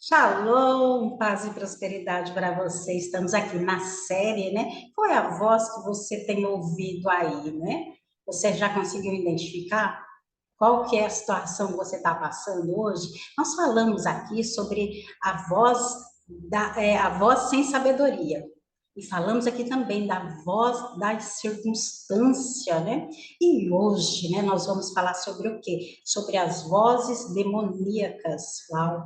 Shalom, paz e prosperidade para você. Estamos aqui na série, né? Qual é a voz que você tem ouvido aí, né? Você já conseguiu identificar qual que é a situação que você está passando hoje? Nós falamos aqui sobre a voz a voz sem sabedoria. E falamos aqui também da voz da circunstância, né? E hoje, né, nós vamos falar sobre o quê? Sobre as vozes demoníacas. Uau!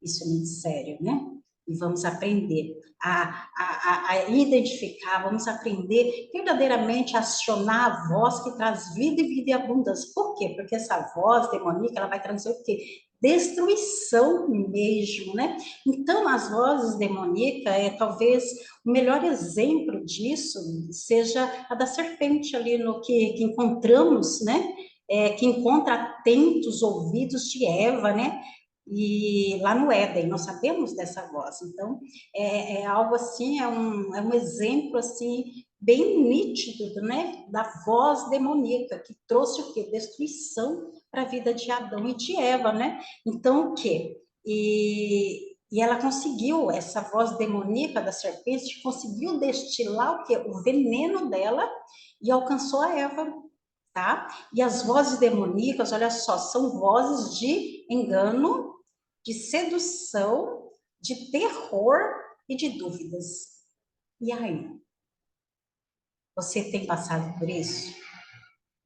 Isso é muito sério, né? E vamos aprender a identificar, vamos aprender verdadeiramente a acionar a voz que traz vida e vida e abundância. Por quê? Porque essa voz demoníaca, ela vai trazer o quê? Destruição mesmo, né? Então, as vozes demoníacas, talvez o melhor exemplo disso seja a da serpente ali no que encontramos, né? Que encontra atentos ouvidos de Eva, né? E lá no Éden, nós sabemos dessa voz. Então, é algo assim, é um exemplo assim, bem nítido, né? Da voz demoníaca, que trouxe o quê? Destruição para a vida de Adão e de Eva, né? Então, o quê? E ela conseguiu, essa voz demoníaca da serpente, conseguiu destilar o quê? O veneno dela e alcançou a Eva, tá? E as vozes demoníacas, olha só, são vozes de engano, de sedução, de terror e de dúvidas. E aí, você tem passado por isso?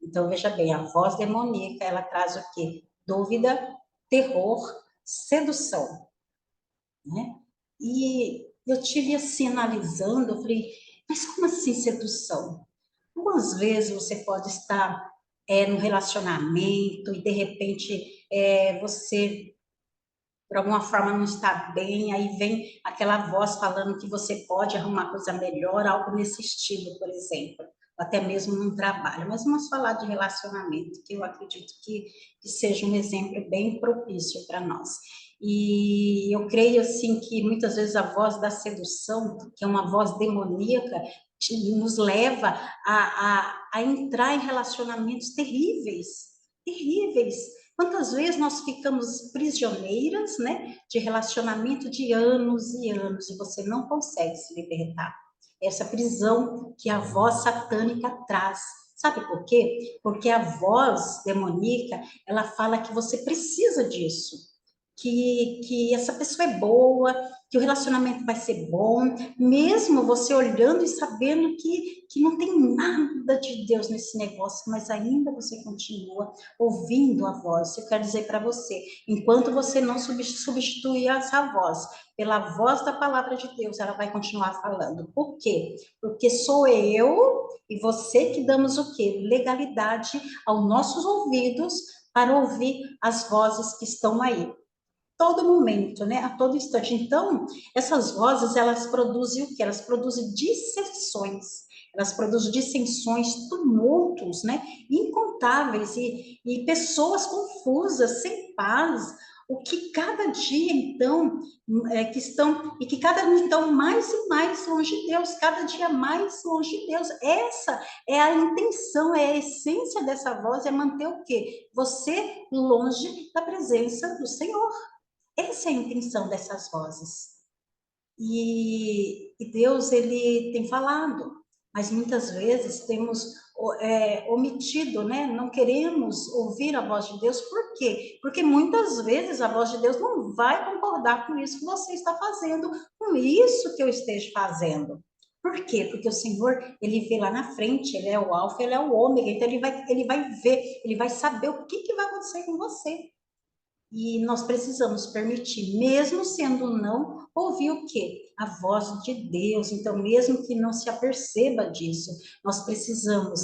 Então, veja bem, a voz demoníaca, ela traz o quê? Dúvida, terror, sedução, né? E eu tive assim, analisando, eu falei, mas como assim sedução? Algumas vezes você pode estar no relacionamento e, de repente, você por alguma forma não está bem, aí vem aquela voz falando que você pode arrumar coisa melhor, algo nesse estilo, por exemplo, até mesmo num trabalho. Mas vamos falar de relacionamento, que eu acredito que seja um exemplo bem propício para nós. E eu creio, assim, que muitas vezes a voz da sedução, que é uma voz demoníaca, nos leva a entrar em relacionamentos terríveis, terríveis. Quantas vezes nós ficamos prisioneiras, né, de relacionamento de anos e anos e você não consegue se libertar? Essa prisão que a voz satânica traz. Sabe por quê? Porque a voz demoníaca, ela fala que você precisa disso, que essa pessoa é boa, que o relacionamento vai ser bom, mesmo você olhando e sabendo que não tem nada de Deus nesse negócio, mas ainda você continua ouvindo a voz. Eu quero dizer para você, enquanto você não substituir essa voz pela voz da palavra de Deus, ela vai continuar falando. Por quê? Porque sou eu e você que damos o quê? Legalidade aos nossos ouvidos para ouvir as vozes que estão aí todo momento, né? A todo instante. Então, essas vozes, elas produzem o quê? Elas produzem dissensões, elas produzem dissensões, tumultos, né? Incontáveis e pessoas confusas, sem paz. O que cada dia, então, que estão, e que cada dia, então, mais e mais longe de Deus, cada dia mais longe de Deus. Essa é a intenção, é a essência dessa voz, é manter o quê? Você longe da presença do Senhor. Essa é a intenção dessas vozes. E Deus, ele tem falado, mas muitas vezes temos omitido, né? Não queremos ouvir a voz de Deus. Por quê? Porque muitas vezes a voz de Deus não vai concordar com isso que você está fazendo, com isso que eu esteja fazendo. Por quê? Porque o Senhor, ele vê lá na frente, ele é o alfa, ele é o ômega, então ele vai ver, ele vai saber o que vai acontecer com você. E nós precisamos permitir, mesmo sendo um não, ouvir o quê? A voz de Deus. Então, mesmo que não se aperceba disso, nós precisamos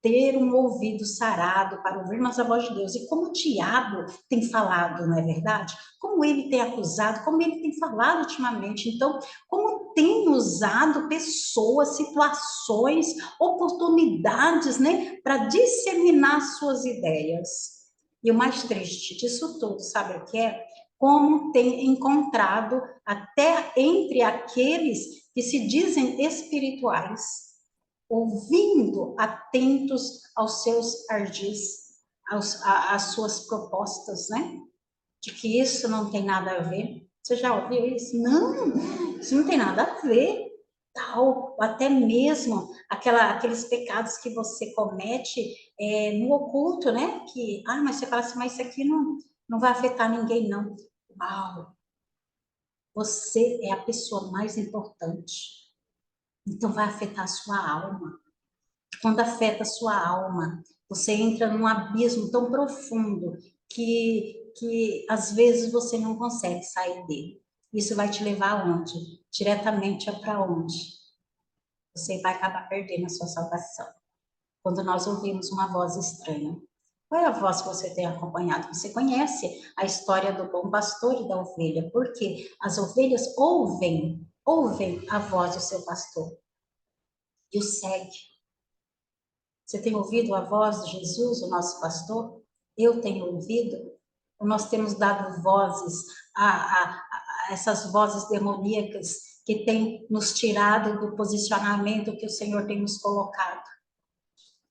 ter um ouvido sarado para ouvirmos a voz de Deus. E como o diabo tem falado, não é verdade? Como ele tem acusado, como ele tem falado ultimamente. Então, como tem usado pessoas, situações, oportunidades, né, para disseminar suas ideias. E o mais triste disso tudo, sabe o que é? Como tem encontrado até entre aqueles que se dizem espirituais, ouvindo, atentos aos seus ardis, às suas propostas, né? De que isso não tem nada a ver. Você já ouviu isso? Não, isso não tem nada a ver. Tal, ou até mesmo aqueles pecados que você comete no oculto, né? Mas você fala assim, mas isso aqui não vai afetar ninguém, não. Uau, você é a pessoa mais importante. Então vai afetar a sua alma. Quando afeta a sua alma, você entra num abismo tão profundo que às vezes você não consegue sair dele. Isso vai te levar aonde? Diretamente para onde? Você vai acabar perdendo a sua salvação. Quando nós ouvimos uma voz estranha. Qual é a voz que você tem acompanhado? Você conhece a história do bom pastor e da ovelha, porque as ovelhas ouvem a voz do seu pastor e o segue. Você tem ouvido a voz de Jesus, o nosso pastor? Eu tenho ouvido. Nós temos dado vozes a essas vozes demoníacas que têm nos tirado do posicionamento que o Senhor tem nos colocado.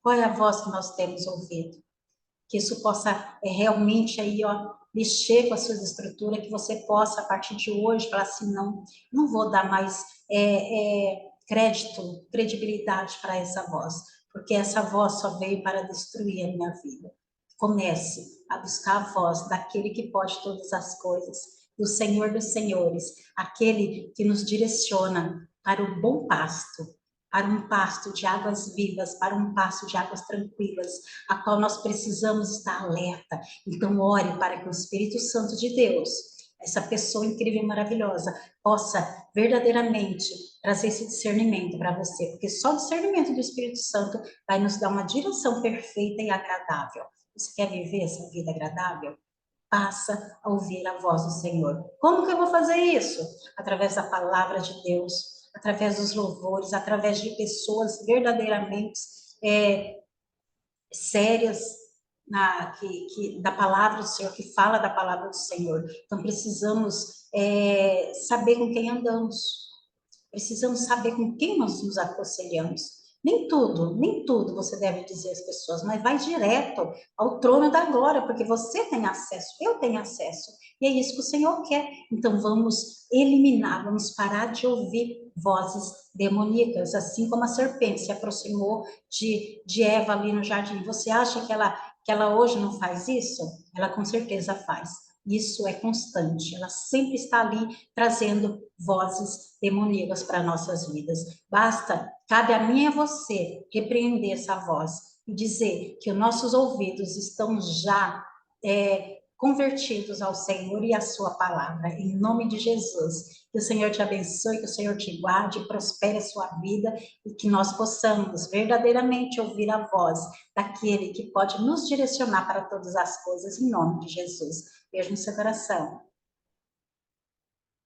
Qual é a voz que nós temos ouvido? Que isso possa realmente aí, ó, mexer com as suas estruturas, que você possa, a partir de hoje, falar assim, não vou dar mais crédito, credibilidade para essa voz, porque essa voz só veio para destruir a minha vida. Comece a buscar a voz daquele que pode todas as coisas, do Senhor dos Senhores, aquele que nos direciona para o bom pasto, para um pasto de águas vivas, para um pasto de águas tranquilas, a qual nós precisamos estar alerta. Então, ore para que o Espírito Santo de Deus, essa pessoa incrível e maravilhosa, possa verdadeiramente trazer esse discernimento para você, porque só o discernimento do Espírito Santo vai nos dar uma direção perfeita e agradável. Você quer viver essa vida agradável? Passa a ouvir a voz do Senhor. Como que eu vou fazer isso? Através da palavra de Deus, através dos louvores, através de pessoas verdadeiramente sérias da palavra do Senhor, que fala da palavra do Senhor. Então, precisamos saber com quem andamos. Precisamos saber com quem nós nos aconselhamos. Nem tudo você deve dizer às pessoas, mas vai direto ao trono da glória, porque você tem acesso, eu tenho acesso. E é isso que o Senhor quer. Então vamos eliminar, vamos parar de ouvir vozes demoníacas, assim como a serpente se aproximou de Eva ali no jardim. Você acha que ela hoje não faz isso? Ela com certeza faz. Isso é constante, ela sempre está ali trazendo vozes demoníacas para nossas vidas. Cabe a mim e a você repreender essa voz e dizer que os nossos ouvidos estão já convertidos ao Senhor e à sua palavra, em nome de Jesus. Que o Senhor te abençoe, que o Senhor te guarde, prospere a sua vida e que nós possamos verdadeiramente ouvir a voz daquele que pode nos direcionar para todas as coisas, em nome de Jesus. Beijo no seu coração.